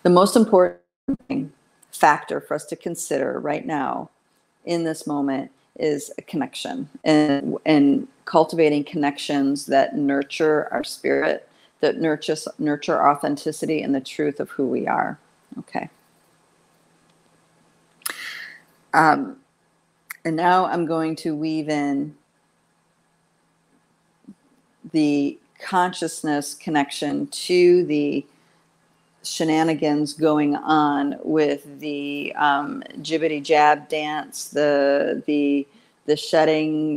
The most important factor for us to consider right now in this moment is a connection, and cultivating connections that nurture our spirit, that nurture authenticity and the truth of who we are. Okay. And now I'm going to weave in the consciousness connection to the shenanigans going on with the jibbity jab dance, the shedding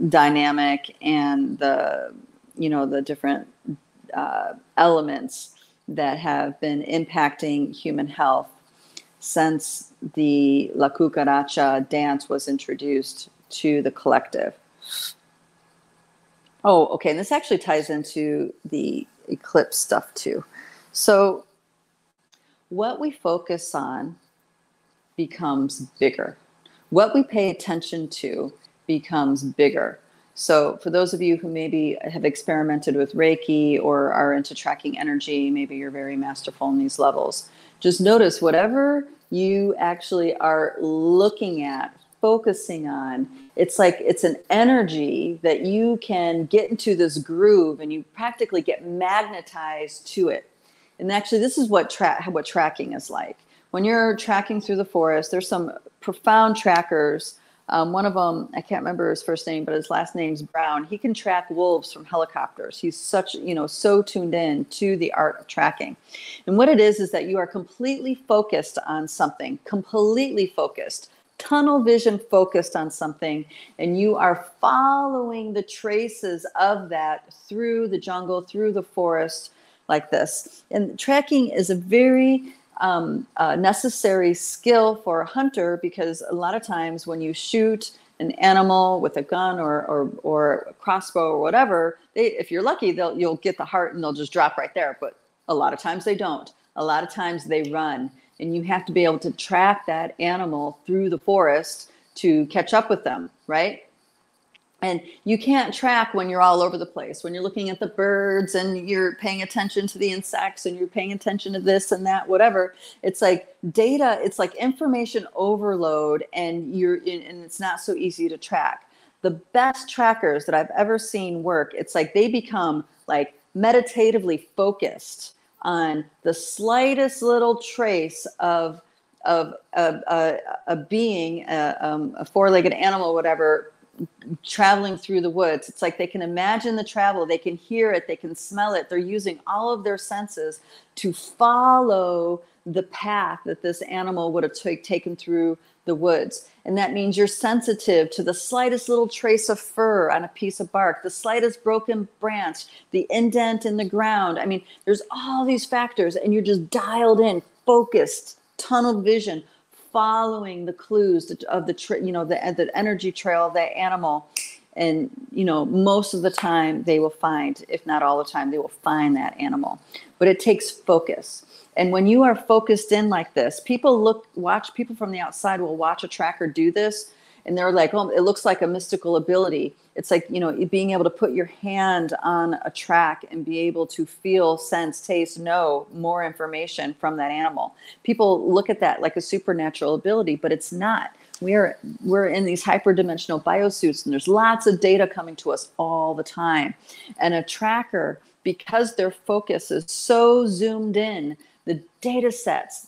dynamic, and the different elements that have been impacting human health since the La Cucaracha dance was introduced to the collective. Oh, okay. And this actually ties into the eclipse stuff too. So what we focus on becomes bigger. What we pay attention to becomes bigger. So for those of you who maybe have experimented with Reiki or are into tracking energy, maybe you're very masterful in these levels, just notice whatever you actually are looking at, focusing on, it's like it's an energy that you can get into this groove and you practically get magnetized to it. And actually, this is what tracking is like. When you're tracking through the forest, there's some profound trackers. One of them, I can't remember his first name, but his last name's Brown. He can track wolves from helicopters. He's such, so tuned in to the art of tracking. And what it is that you are completely focused on something, completely focused, tunnel vision focused on something, and you are following the traces of that through the jungle, through the forest, like this. And tracking is a very necessary skill for a hunter, because a lot of times when you shoot an animal with a gun or a crossbow or whatever, if you're lucky, you'll get the heart and they'll just drop right there. But a lot of times they don't. A lot of times they run, and you have to be able to track that animal through the forest to catch up with them, right? And you can't track when you're all over the place, when you're looking at the birds and you're paying attention to the insects and you're paying attention to this and that, whatever. It's like data, it's like information overload, and it's not so easy to track. The best trackers that I've ever seen work, it's like they become like meditatively focused on the slightest little trace of a being, a four-legged animal, whatever, traveling through the woods. It's like they can imagine the travel, they can hear it, they can smell it. They're using all of their senses to follow the path that this animal would have taken through the woods. And that means you're sensitive to the slightest little trace of fur on a piece of bark, the slightest broken branch, the indent in the ground. I mean, there's all these factors, and you're just dialed in, focused, tunnel vision, following the clues of the energy trail of that animal. And, most of the time they will find, if not all the time, they will find that animal. But it takes focus. And when you are focused in like this, people from the outside will watch a tracker do this, and they're like, oh, it looks like a mystical ability. It's like, being able to put your hand on a track and be able to feel, sense, taste, know more information from that animal. People look at that like a supernatural ability, but it's not. We're in these hyperdimensional biosuits, and there's lots of data coming to us all the time. And a tracker, because their focus is so zoomed in, the data sets,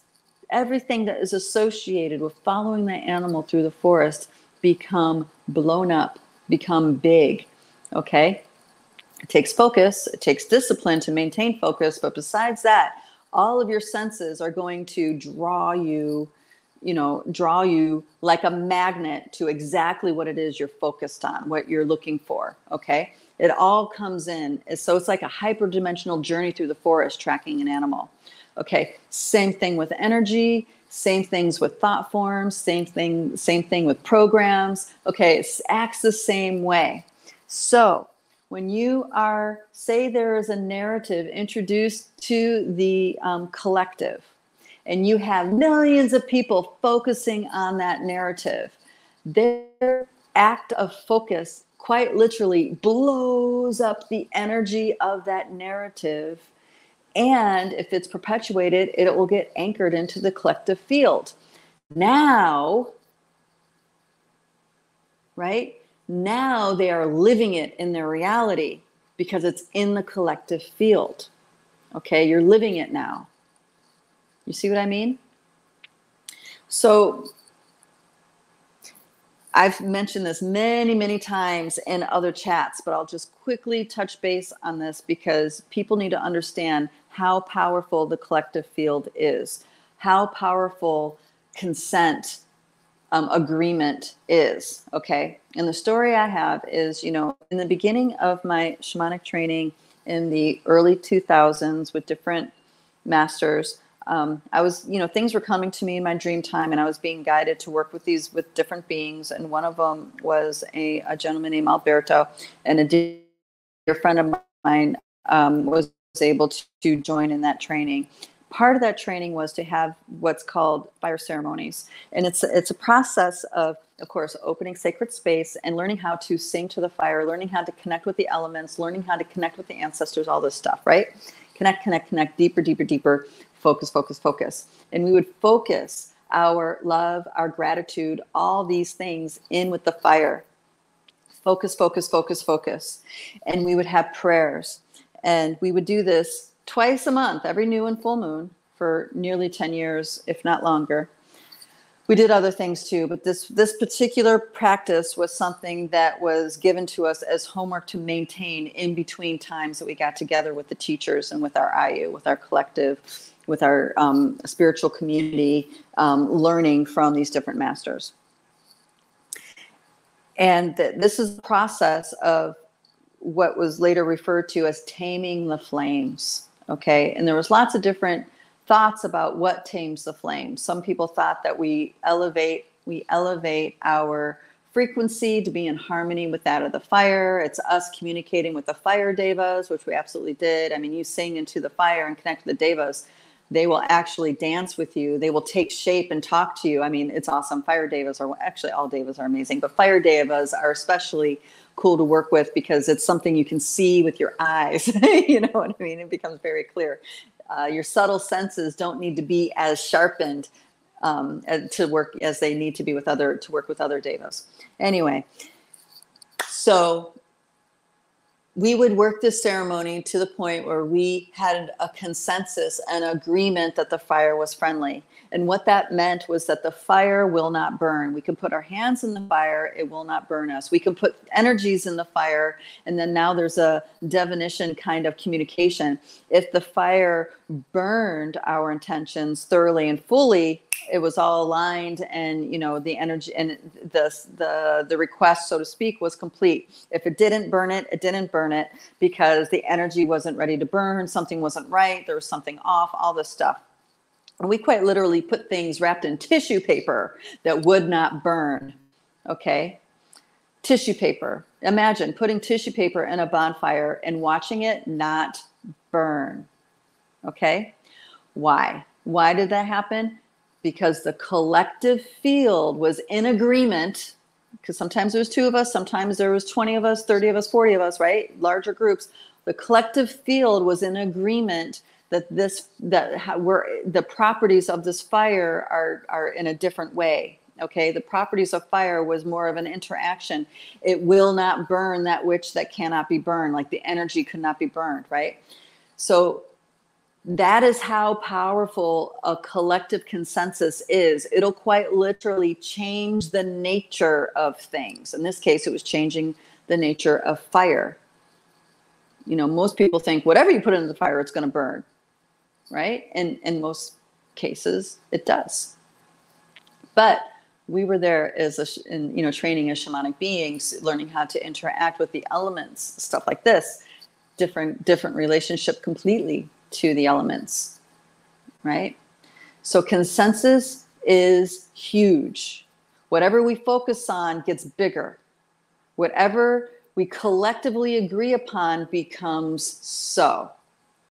everything that is associated with following that animal through the forest become blown up, become big, okay? It takes focus, it takes discipline to maintain focus, but besides that, all of your senses are going to draw you like a magnet to exactly what it is you're focused on, what you're looking for, okay? It all comes in. So it's like a hyperdimensional journey through the forest tracking an animal. Okay, same thing with energy, same things with thought forms, same thing with programs. Okay, it acts the same way. So when you say there is a narrative introduced to the collective, and you have millions of people focusing on that narrative, their act of focus quite literally blows up the energy of that narrative And if it's perpetuated, it will get anchored into the collective field. Now, right? Now they are living it in their reality because it's in the collective field. Okay, you're living it now. You see what I mean? So I've mentioned this many, many times in other chats, but I'll just quickly touch base on this because people need to understand how powerful the collective field is, how powerful consent agreement is. Okay. And the story I have is, in the beginning of my shamanic training in the early 2000s with different masters, I was, things were coming to me in my dream time, and I was being guided to work with different beings. And one of them was a gentleman named Alberto, and a dear friend of mine was able to join in that training. Part of that training was to have what's called fire ceremonies. And it's a process of course, opening sacred space and learning how to sing to the fire, learning how to connect with the elements, learning how to connect with the ancestors, all this stuff, right? Connect, deeper, deeper, deeper, focus, focus, focus. And we would focus our love, our gratitude, all these things in with the fire. Focus, focus, focus, focus. And we would have prayers. And we would do this twice a month, every new and full moon, for nearly 10 years, if not longer. We did other things too, but this particular practice was something that was given to us as homework to maintain in between times that we got together with the teachers and with our IU, with our collective, with our spiritual community, learning from these different masters. And this is the process of what was later referred to as taming the flames. Okay. And there was lots of different thoughts about what tames the flame. Some people thought that we elevate our frequency to be in harmony with that of the fire. It's us communicating with the fire devas, which we absolutely did. I mean, you sing into the fire and connect with the devas. They will actually dance with you. They will take shape and talk to you. I mean, it's awesome. Fire devas are, actually all devas are amazing, but fire devas are especially cool to work with because it's something you can see with your eyes. You know what I mean? It becomes very clear. Your subtle senses don't need to be as sharpened to work as they need to be to work with other devas. Anyway, so we would work this ceremony to the point where we had a consensus and agreement that the fire was friendly. And what that meant was that the fire will not burn. We can put our hands in the fire, it will not burn us. We can put energies in the fire, and then now there's a divination kind of communication. If the fire burned our intentions thoroughly and fully, it was all aligned, and the energy and the request, so to speak, was complete. If it didn't burn it, it didn't burn it because the energy wasn't ready to burn, something wasn't right, there was something off, all this stuff. And we quite literally put things wrapped in tissue paper that would not burn. Okay, tissue paper. Imagine putting tissue paper in a bonfire and watching it not burn. Okay, why did that happen? Because the collective field was in agreement, because sometimes there was 2 of us, sometimes there was 20 of us, 30 of us, 40 of us, right? Larger groups. The collective field was in agreement that the properties of this fire are in a different way. Okay, the properties of fire was more of an interaction. It will not burn that which that cannot be burned, like the energy could not be burned, right? So that is how powerful a collective consensus is. It'll quite literally change the nature of things. In this case, it was changing the nature of fire. Most people think whatever you put into the fire, it's going to burn, right? And in most cases, it does. But we were there as training as shamanic beings, learning how to interact with the elements, stuff like this, different relationship completely to the elements, right? So consensus is huge. Whatever we focus on gets bigger. Whatever we collectively agree upon becomes so.